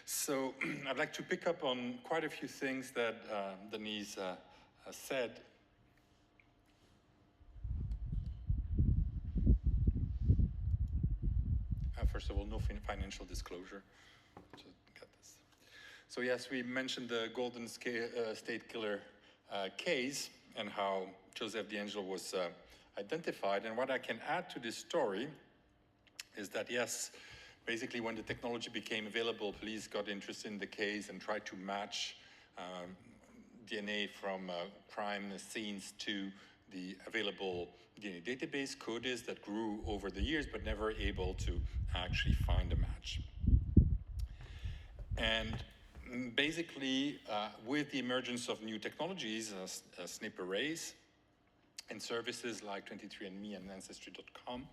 So I'd like to pick up on quite a few things that Denise said. First of all, no financial disclosure. Just got this. So yes, we mentioned the Golden State Killer case and how Joseph DeAngelo was identified. And what I can add to this story is that yes, basically when the technology became available, police got interested in the case and tried to match DNA from crime scenes to the available DNA database, CODIS, that grew over the years, but never able to actually find a match. And basically, with the emergence of new technologies, SNP arrays, and services like 23andMe and Ancestry.com,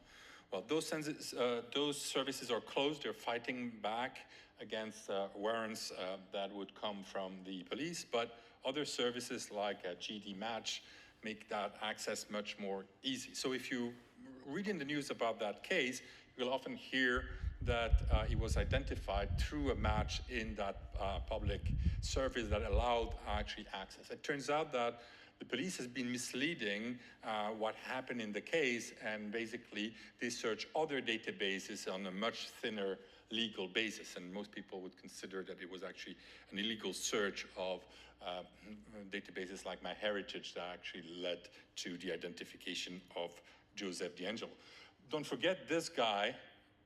well, those services are closed. They're fighting back against warrants that would come from the police, but other services like GDmatch make that access much more easy. So if you read in the news about that case, you'll often hear that it was identified through a match in that public service that allowed actually access. It turns out that the police has been misleading what happened in the case, and basically they search other databases on a much thinner legal basis, and most people would consider that it was actually an illegal search of databases like MyHeritage that actually led to the identification of Joseph DeAngelo. Don't forget, this guy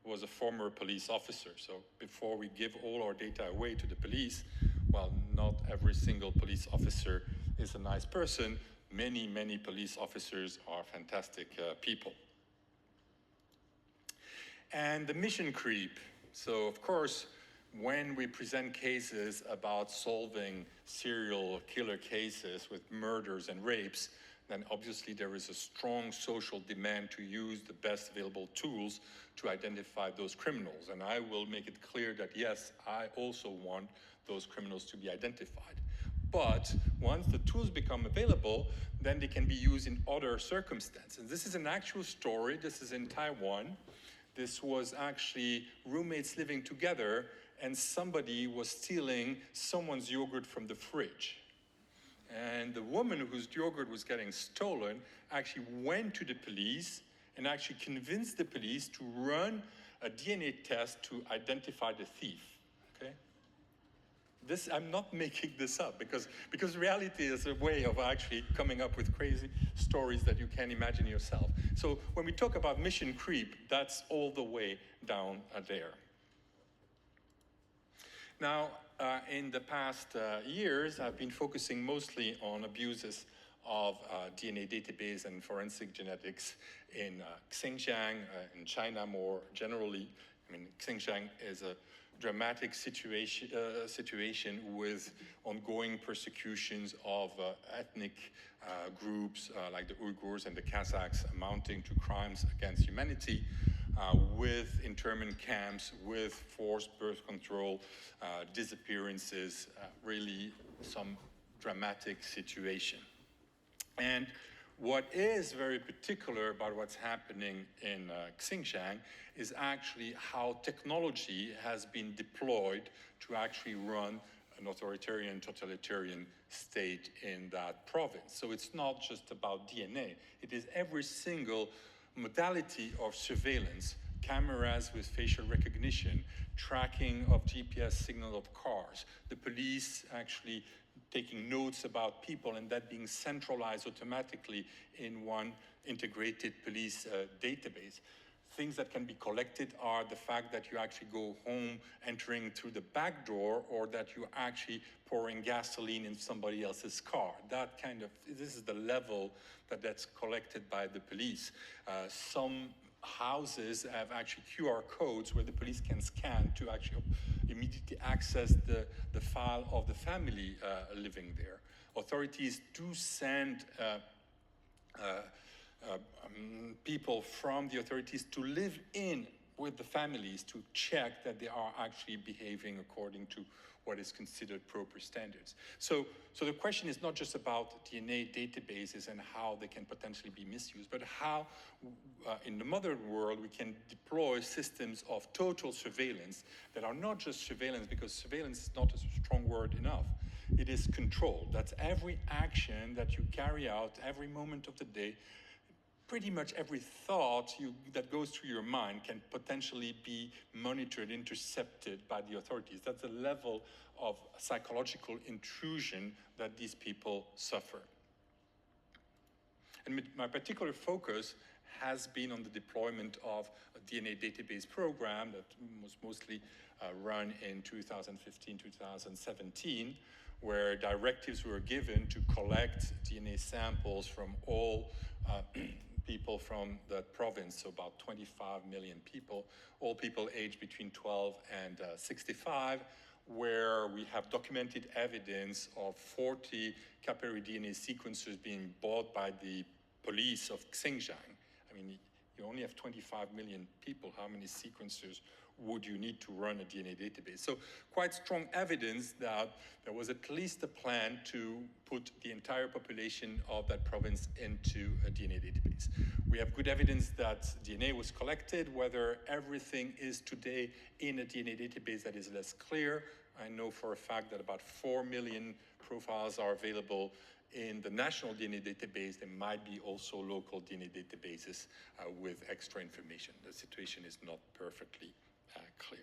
was a former police officer, so before we give all our data away to the police, well, not every single police officer is a nice person. Many, many police officers are fantastic people. And the mission creep. So, of course, when we present cases about solving serial killer cases with murders and rapes, then obviously there is a strong social demand to use the best available tools to identify those criminals. And I will make it clear that, yes, I also want those criminals to be identified. But once the tools become available, then they can be used in other circumstances. This is an actual story. This is in Taiwan. This was actually roommates living together, and somebody was stealing someone's yogurt from the fridge. And the woman whose yogurt was getting stolen actually went to the police and actually convinced the police to run a DNA test to identify the thief. Okay? This, I'm not making this up, because reality is a way of actually coming up with crazy stories that you can't imagine yourself. So when we talk about mission creep, that's all the way down there. Now, in the past years, I've been focusing mostly on abuses of DNA database and forensic genetics in Xinjiang, in China more generally. I mean, Xinjiang is a dramatic situation with ongoing persecutions of ethnic groups like the Uyghurs and the Kazakhs, amounting to crimes against humanity, with internment camps, with forced birth control, disappearances, really some dramatic situation. And what is very particular about what's happening in Xinjiang is actually how technology has been deployed to actually run an authoritarian, totalitarian state in that province. So it's not just about DNA. It is every single modality of surveillance, cameras with facial recognition, tracking of GPS signal of cars, the police actually taking notes about people and that being centralized automatically in one integrated police database. Things that can be collected are the fact that you actually go home entering through the back door, or that you're actually pouring gasoline in somebody else's car. That kind of, this is the level that's collected by the police. Some houses have actually QR codes where the police can scan to actually immediately access the file of the family living there. Authorities do send people from the authorities to live in with the families to check that they are actually behaving according to what is considered proper standards. So the question is not just about DNA databases and how they can potentially be misused, but how in the modern world we can deploy systems of total surveillance that are not just surveillance, because surveillance is not a strong word enough. It is control. That's every action that you carry out every moment of the day. Pretty much every thought that goes through your mind can potentially be monitored, intercepted by the authorities. That's a level of psychological intrusion that these people suffer. And my particular focus has been on the deployment of a DNA database program that was mostly run in 2015, 2017, where directives were given to collect DNA samples from all people from that province, so about 25 million people, all people aged between 12 and 65, where we have documented evidence of 40 capillary DNA sequencers being bought by the police of Xinjiang. I mean, you only have 25 million people. How many sequencers would you need to run a DNA database? So quite strong evidence that there was at least a plan to put the entire population of that province into a DNA database. We have good evidence that DNA was collected. Whether everything is today in a DNA database, that is less clear. I know for a fact that about 4 million profiles are available in the national DNA database. There might be also local DNA databases with extra information. The situation is not perfectly clear.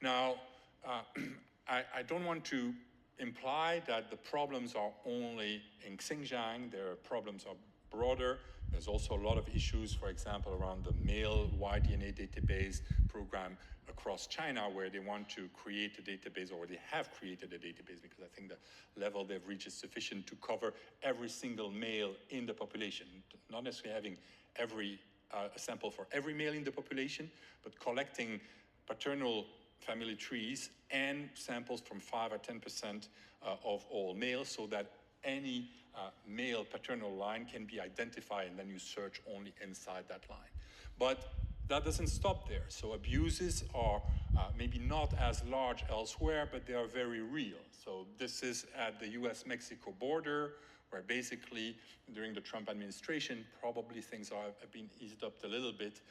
Now, I don't want to imply that the problems are only in Xinjiang. Their problems are broader. There's also a lot of issues, for example, around the male Y-DNA database program across China, where they want to create a database, or they have created a database, because I think the level they've reached is sufficient to cover every single male in the population, not necessarily having a sample for every male in the population, but collecting paternal family trees and samples from 5 or 10% of all males, so that any male paternal line can be identified, and then you search only inside that line. But that doesn't stop there. So abuses are maybe not as large elsewhere, but they are very real. So this is at the US-Mexico border, where basically during the Trump administration, probably things have been eased up a little bit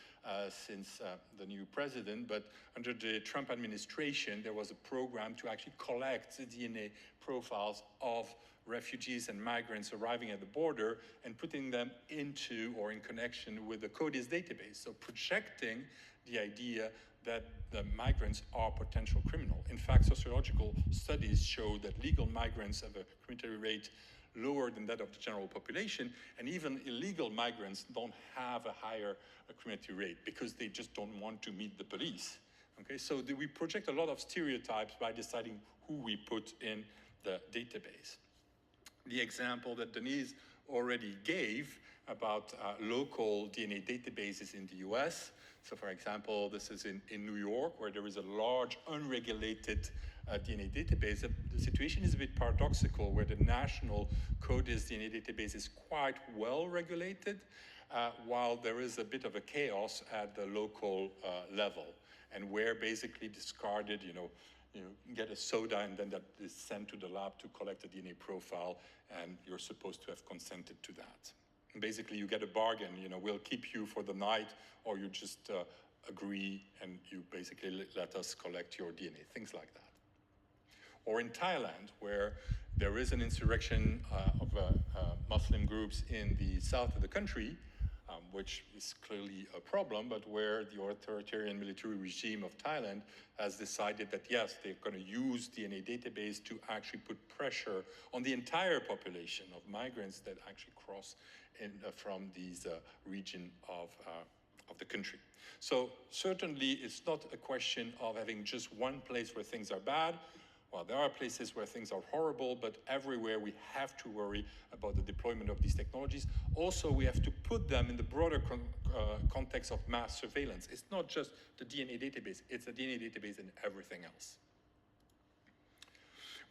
since the new president, but under the Trump administration, there was a program to actually collect the DNA profiles of refugees and migrants arriving at the border and putting them into or in connection with the CODIS database. So projecting the idea that the migrants are potential criminal. In fact, sociological studies show that legal migrants have a criminality rate lower than that of the general population, and even illegal migrants don't have a higher criminality rate because they just don't want to meet the police. Okay, so we project a lot of stereotypes by deciding who we put in the database. The example that Denise already gave about local DNA databases in the US. So for example, this is in New York, where there is a large unregulated DNA database. The situation is a bit paradoxical, where the national CODIS DNA database is quite well regulated, while there is a bit of a chaos at the local level, and where basically discarded, you get a soda and then that is sent to the lab to collect a DNA profile, and you're supposed to have consented to that. And basically you get a bargain, we'll keep you for the night, or you just agree and you basically let us collect your DNA, things like that. Or in Thailand, where there is an insurrection of Muslim groups in the south of the country, which is clearly a problem, but where the authoritarian military regime of Thailand has decided that, yes, they're going to use DNA database to actually put pressure on the entire population of migrants that actually cross in, from these region of the country. So certainly it's not a question of having just one place where things are bad. Well, there are places where things are horrible, but everywhere we have to worry about the deployment of these technologies. Also, we have to put them in the broader context of mass surveillance. It's not just the DNA database, it's the DNA database and everything else.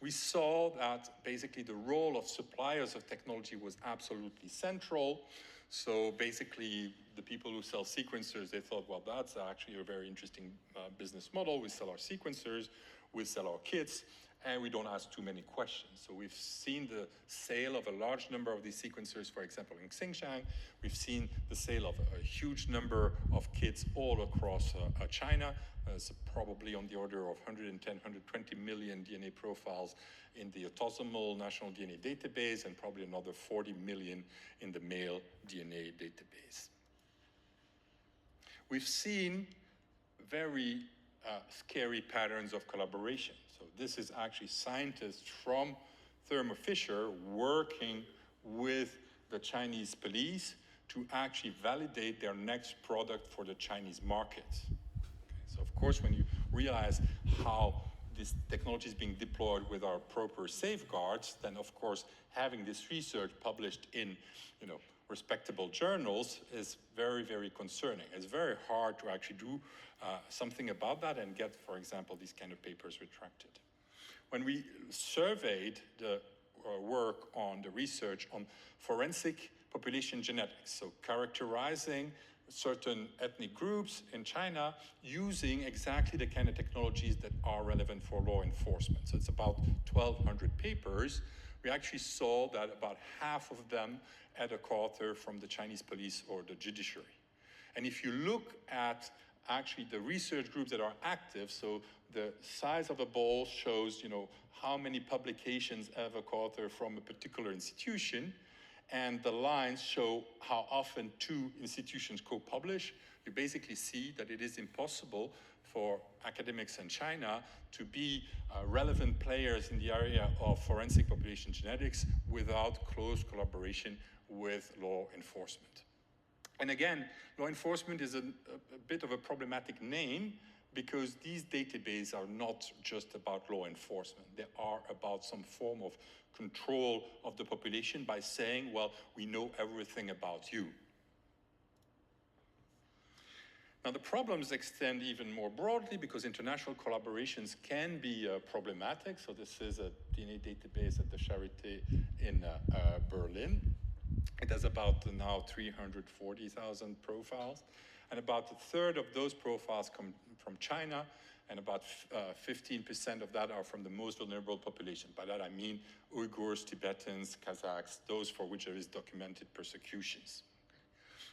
We saw that basically the role of suppliers of technology was absolutely central. So basically, the people who sell sequencers, they thought, well, that's actually a very interesting business model. We sell our sequencers, we sell our kits, and we don't ask too many questions. So we've seen the sale of a large number of these sequencers, for example, in Xinjiang. We've seen the sale of a huge number of kits all across China. So probably on the order of 110, 120 million DNA profiles in the autosomal national DNA database, and probably another 40 million in the male DNA database. We've seen very scary patterns of collaboration. So this is actually scientists from Thermo Fisher working with the Chinese police to actually validate their next product for the Chinese market. Okay, so of course, when you realize how this technology is being deployed with our proper safeguards, then of course having this research published in, respectable journals is very, very concerning. It's very hard to actually do something about that and get, for example, these kind of papers retracted. When we surveyed the work on the research on forensic population genetics, so characterizing certain ethnic groups in China using exactly the kind of technologies that are relevant for law enforcement. So it's about 1,200 papers. We actually saw that about half of them had a co-author from the Chinese police or the judiciary. And if you look at actually the research groups that are active, so the size of the ball shows, how many publications have a co-author from a particular institution, and the lines show how often two institutions co-publish. You basically see that it is impossible for academics in China to be relevant players in the area of forensic population genetics without close collaboration with law enforcement. And again, law enforcement is a bit of a problematic name because these databases are not just about law enforcement. They are about some form of control of the population by saying, well, we know everything about you. Now, the problems extend even more broadly because international collaborations can be problematic. So this is a DNA database at the Charité in Berlin. It has about now 340,000 profiles, and about a third of those profiles come from China, and about 15% of that are from the most vulnerable population. By that I mean Uyghurs, Tibetans, Kazakhs, those for which there is documented persecutions.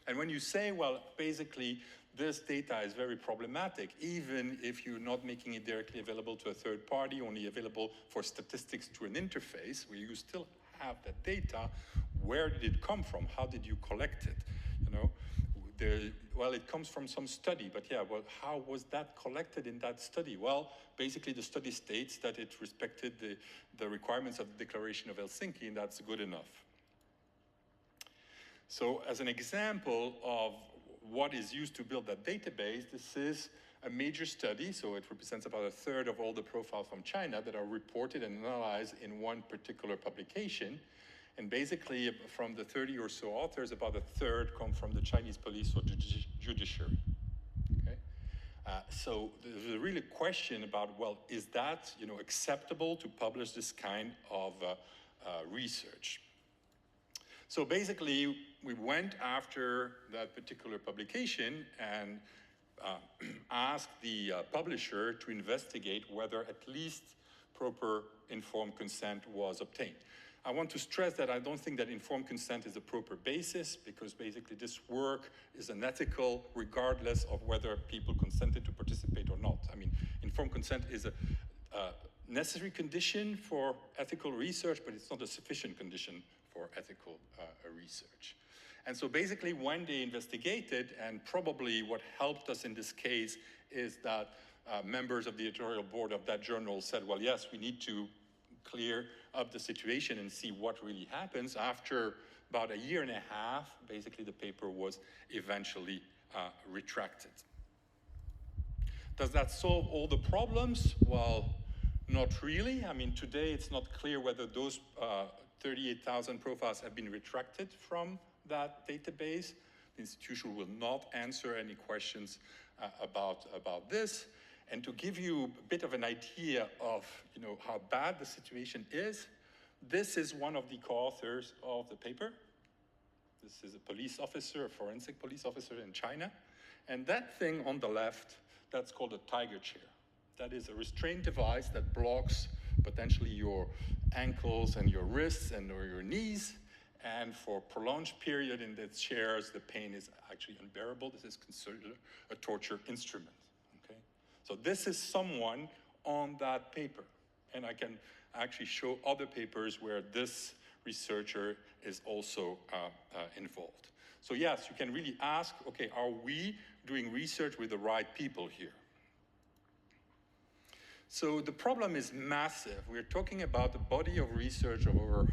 And when you say, well, basically, this data is very problematic, even if you're not making it directly available to a third party, only available for statistics to an interface, where you still have that data, where did it come from? How did you collect it? Well, it comes from some study, but yeah, well, how was that collected in that study? Well, basically the study states that it respected the requirements of the Declaration of Helsinki, and that's good enough. So as an example of what is used to build that database, this is a major study, so it represents about a third of all the profiles from China that are reported and analyzed in one particular publication. And basically, from the 30 or so authors, about a third come from the Chinese police or judiciary. Okay? So there's a really question about, well, is that acceptable to publish this kind of research? So basically, we went after that particular publication and asked the publisher to investigate whether at least proper informed consent was obtained. I want to stress that I don't think that informed consent is a proper basis, because basically this work is unethical regardless of whether people consented to participate or not. I mean, informed consent is a necessary condition for ethical research, but it's not a sufficient condition for ethical research. And so basically when they investigated, and probably what helped us in this case is that members of the editorial board of that journal said, well, yes, we need to clear up the situation and see what really happens. After about a year and a half, basically the paper was eventually retracted. Does that solve all the problems? Well, not really. I mean, today it's not clear whether those 38,000 profiles have been retracted from that database. The institution will not answer any questions about this. And to give you a bit of an idea of how bad the situation is, this is one of the co-authors of the paper. This is a police officer, a forensic police officer in China. And that thing on the left, that's called a tiger chair. That is a restraint device that blocks potentially your ankles and your wrists and or your knees. And for a prolonged period in the chairs, the pain is actually unbearable. This is considered a torture instrument, okay? So this is someone on that paper. And I can actually show other papers where this researcher is also involved. So yes, you can really ask, okay, are we doing research with the right people here? So the problem is massive. We're talking about a body of research of over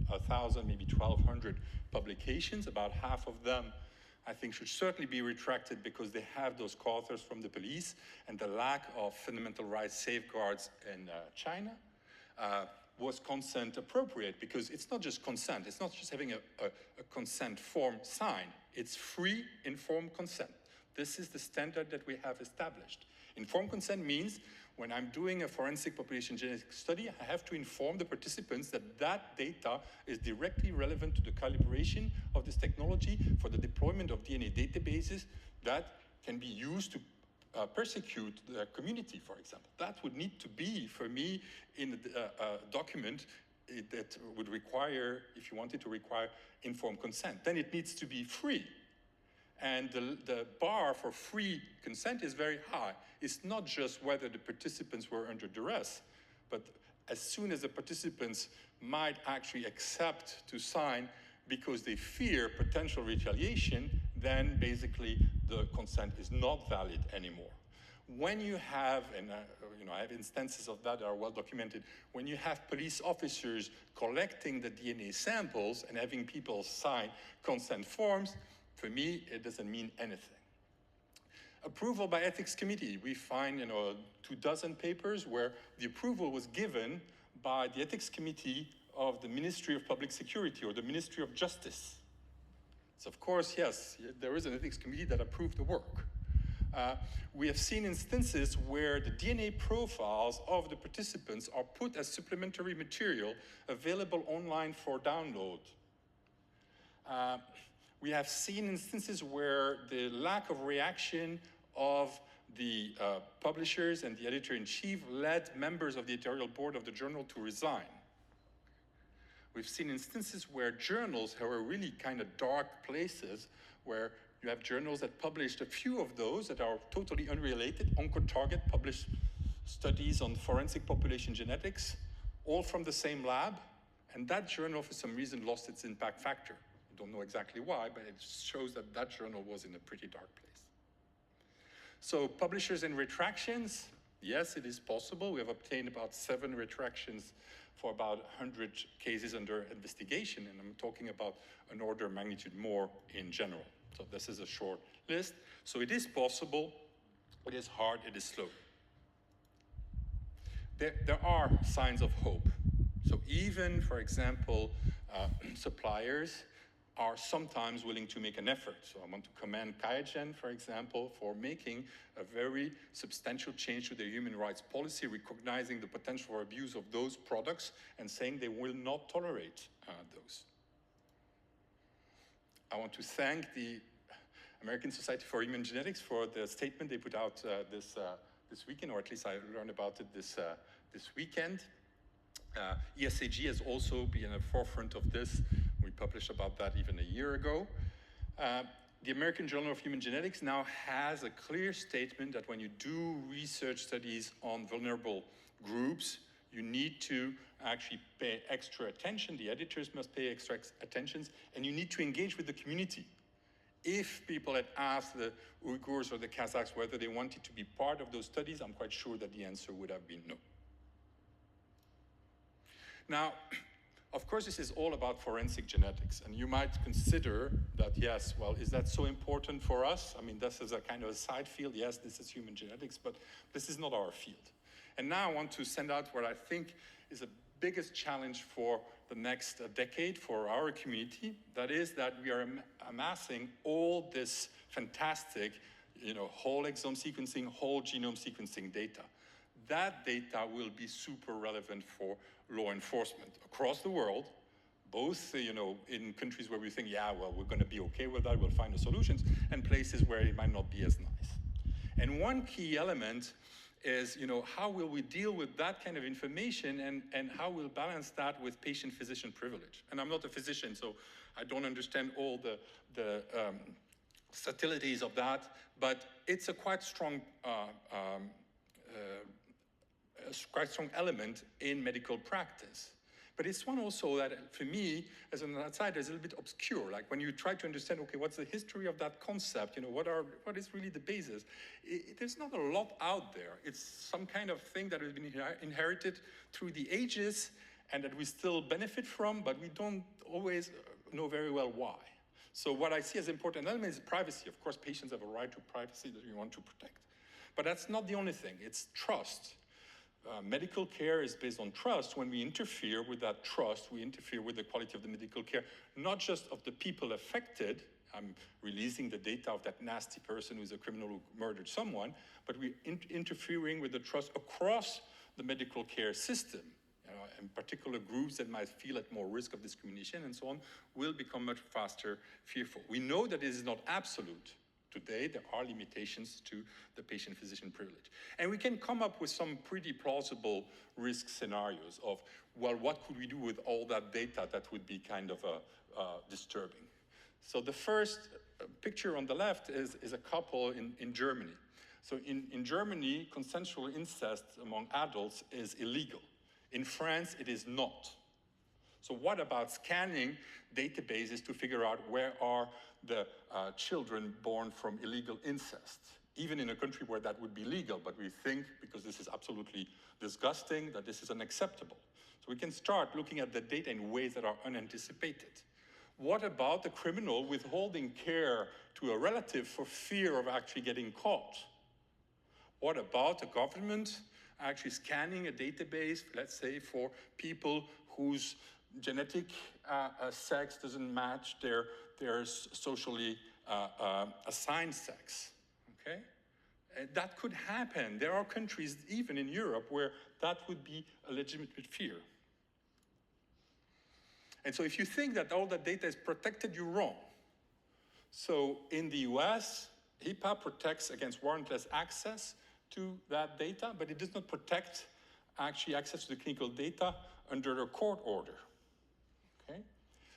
1,000, maybe 1,200 publications. About half of them, I think, should certainly be retracted because they have those co-authors from the police and the lack of fundamental rights safeguards in China. Was consent appropriate? Because it's not just consent. It's not just having a consent form signed. It's free informed consent. This is the standard that we have established. Informed consent means when I'm doing a forensic population genetic study, I have to inform the participants that that data is directly relevant to the calibration of this technology for the deployment of DNA databases that can be used to persecute the community, for example. That would need to be, for me, in a document that would require, if you wanted to require informed consent, then it needs to be free. And the bar for free consent is very high. It's not just whether the participants were under duress, but as soon as the participants might actually accept to sign because they fear potential retaliation, then basically the consent is not valid anymore. When you have, and I have instances of that are well documented, when you have police officers collecting the DNA samples and having people sign consent forms, for me, it doesn't mean anything. Approval by ethics committee. We find 24 papers where the approval was given by the ethics committee of the Ministry of Public Security or the Ministry of Justice. So of course, yes, there is an ethics committee that approved the work. We have seen instances where the DNA profiles of the participants are put as supplementary material available online for download. We have seen instances where the lack of reaction of the publishers and the editor-in-chief led members of the editorial board of the journal to resign. We've seen instances where journals were really kind of dark places where you have journals that published a few of those that are totally unrelated. OncoTarget published studies on forensic population genetics, all from the same lab, and that journal, for some reason, lost its impact factor. I don't know exactly why, but it shows that that journal was in a pretty dark place. So publishers and retractions, yes, it is possible. We have obtained about 7 retractions for about 100 cases under investigation, and I'm talking about an order of magnitude more in general. So this is a short list. So it is possible, it is hard, it is slow. There are signs of hope. So even, for example, suppliers are sometimes willing to make an effort. So I want to commend QIAGEN, for example, for making a very substantial change to their human rights policy, recognizing the potential for abuse of those products and saying they will not tolerate those. I want to thank the American Society for Human Genetics for the statement they put out this weekend, or at least I learned about it this weekend. ESAG has also been at the forefront of this. We published about that even a year ago. The American Journal of Human Genetics now has a clear statement that when you do research studies on vulnerable groups, you need to actually pay extra attention. The editors must pay extra attention, and you need to engage with the community. If people had asked the Uyghurs or the Kazakhs whether they wanted to be part of those studies, I'm quite sure that the answer would have been no. Now, of course, this is all about forensic genetics, and you might consider that, yes, well, is that so important for us? I mean, this is a kind of a side field. Yes, this is human genetics, but this is not our field. And now I want to send out what I think is the biggest challenge for the next decade for our community. That is that we are amassing all this fantastic, whole exome sequencing, whole genome sequencing data. That data will be super relevant for law enforcement across the world, both in countries where we think, yeah, well, we're going to be okay with that, we'll find the solutions, and places where it might not be as nice. And one key element is, how will we deal with that kind of information, and how we'll balance that with patient-physician privilege. And I'm not a physician, so I don't understand all the subtleties of that, but it's a quite strong element in medical practice. But it's one also that, for me, as an outsider, is a little bit obscure. Like when you try to understand, okay, what's the history of that concept? What is really the basis? There's not a lot out there. It's some kind of thing that has been inherited through the ages and that we still benefit from, but we don't always know very well why. So what I see as important element is privacy. Of course, patients have a right to privacy that we want to protect. But that's not the only thing. It's trust. Medical care is based on trust. When we interfere with that trust, we interfere with the quality of the medical care, not just of the people affected. I'm releasing the data of that nasty person who's a criminal who murdered someone, but we're interfering with the trust across the medical care system. In particular groups that might feel at more risk of discrimination and so on will become much faster fearful. We know that it is not absolute. Today, there are limitations to the patient-physician privilege. And we can come up with some pretty plausible risk scenarios of, well, what could we do with all that data that would be kind of disturbing? So the first picture on the left is a couple in Germany. So in Germany, consensual incest among adults is illegal. In France, it is not. So what about scanning databases to figure out where are the children born from illegal incest? Even in a country where that would be legal, but we think, because this is absolutely disgusting, that this is unacceptable. So we can start looking at the data in ways that are unanticipated. What about the criminal withholding care to a relative for fear of actually getting caught? What about the government actually scanning a database, let's say, for people whose genetic sex doesn't match their socially assigned sex, okay? That could happen. There are countries, even in Europe, where that would be a legitimate fear. And so if you think that all that data is protected, you're wrong. So in the US, HIPAA protects against warrantless access to that data, but it does not protect actually access to the clinical data under a court order. Okay?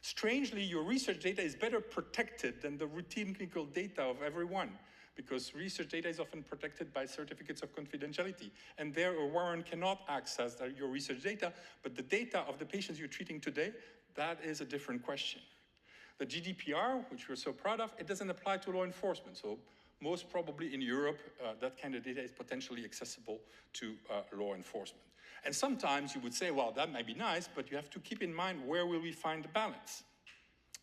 Strangely, your research data is better protected than the routine clinical data of everyone, because research data is often protected by certificates of confidentiality, and there a warrant cannot access your research data, but the data of the patients you're treating today, that is a different question. The GDPR, which we're so proud of, it doesn't apply to law enforcement, so most probably in Europe, that kind of data is potentially accessible to law enforcement. And sometimes you would say, well, that might be nice, but you have to keep in mind, where will we find the balance?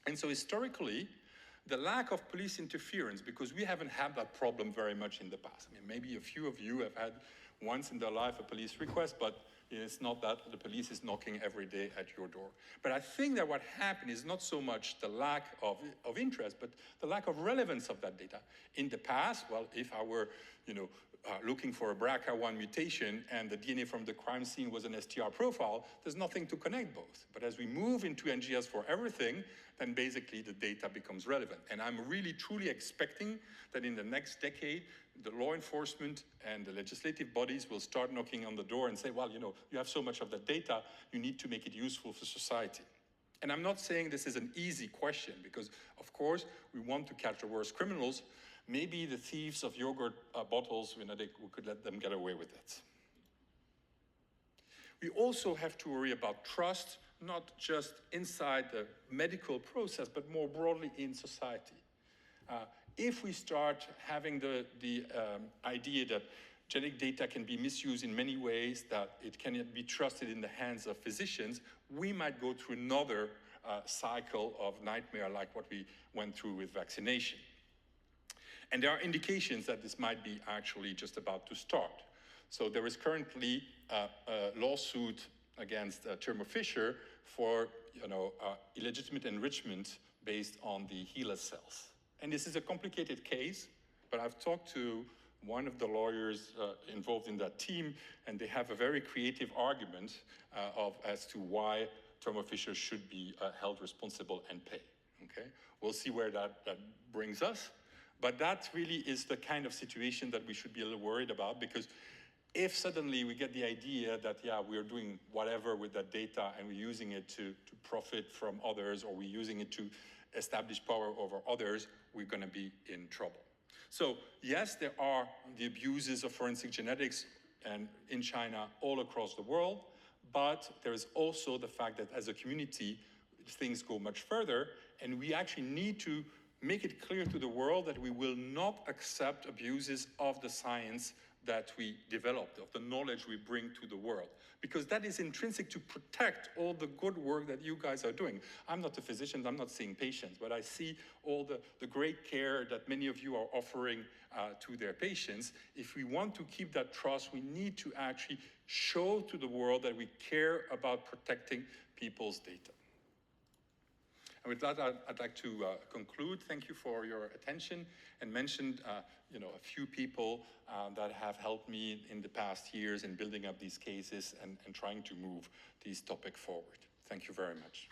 And so historically, the lack of police interference, because we haven't had that problem very much in the past. I mean, maybe a few of you have had once in their life a police request, but it's not that the police is knocking every day at your door. But I think that what happened is not so much the lack of interest, but the lack of relevance of that data. In the past, well, if I were, looking for a BRCA1 mutation and the DNA from the crime scene was an STR profile, there's nothing to connect both. But as we move into NGS for everything, then basically the data becomes relevant. And I'm really truly expecting that in the next decade, the law enforcement and the legislative bodies will start knocking on the door and say, well, you have so much of that data, you need to make it useful for society. And I'm not saying this is an easy question, because of course we want to catch the worst criminals. Maybe the thieves of yogurt bottles, we could let them get away with it. We also have to worry about trust, not just inside the medical process, but more broadly in society. If we start having the idea that genetic data can be misused in many ways, that it cannot be trusted in the hands of physicians, we might go through another cycle of nightmare like what we went through with vaccination. And there are indications that this might be actually just about to start. So there is currently a lawsuit against Thermo Fisher for illegitimate enrichment based on the HeLa cells. And this is a complicated case, but I've talked to one of the lawyers involved in that team, and they have a very creative argument as to why Thermo Fisher should be held responsible and pay. Okay, we'll see where that brings us. But that really is the kind of situation that we should be a little worried about, because if suddenly we get the idea that, yeah, we're doing whatever with that data and we're using it to profit from others, or we're using it to establish power over others, we're going to be in trouble. So yes, there are the abuses of forensic genetics and in China all across the world, but there is also the fact that as a community, things go much further, and we actually need to make it clear to the world that we will not accept abuses of the science that we developed, of the knowledge we bring to the world, because that is intrinsic to protect all the good work that you guys are doing. I'm not a physician, I'm not seeing patients, but I see all the great care that many of you are offering to their patients. If we want to keep that trust, we need to actually show to the world that we care about protecting people's data. And with that, I'd like to conclude. Thank you for your attention, and mentioned a few people that have helped me in the past years in building up these cases and trying to move these topics forward. Thank you very much.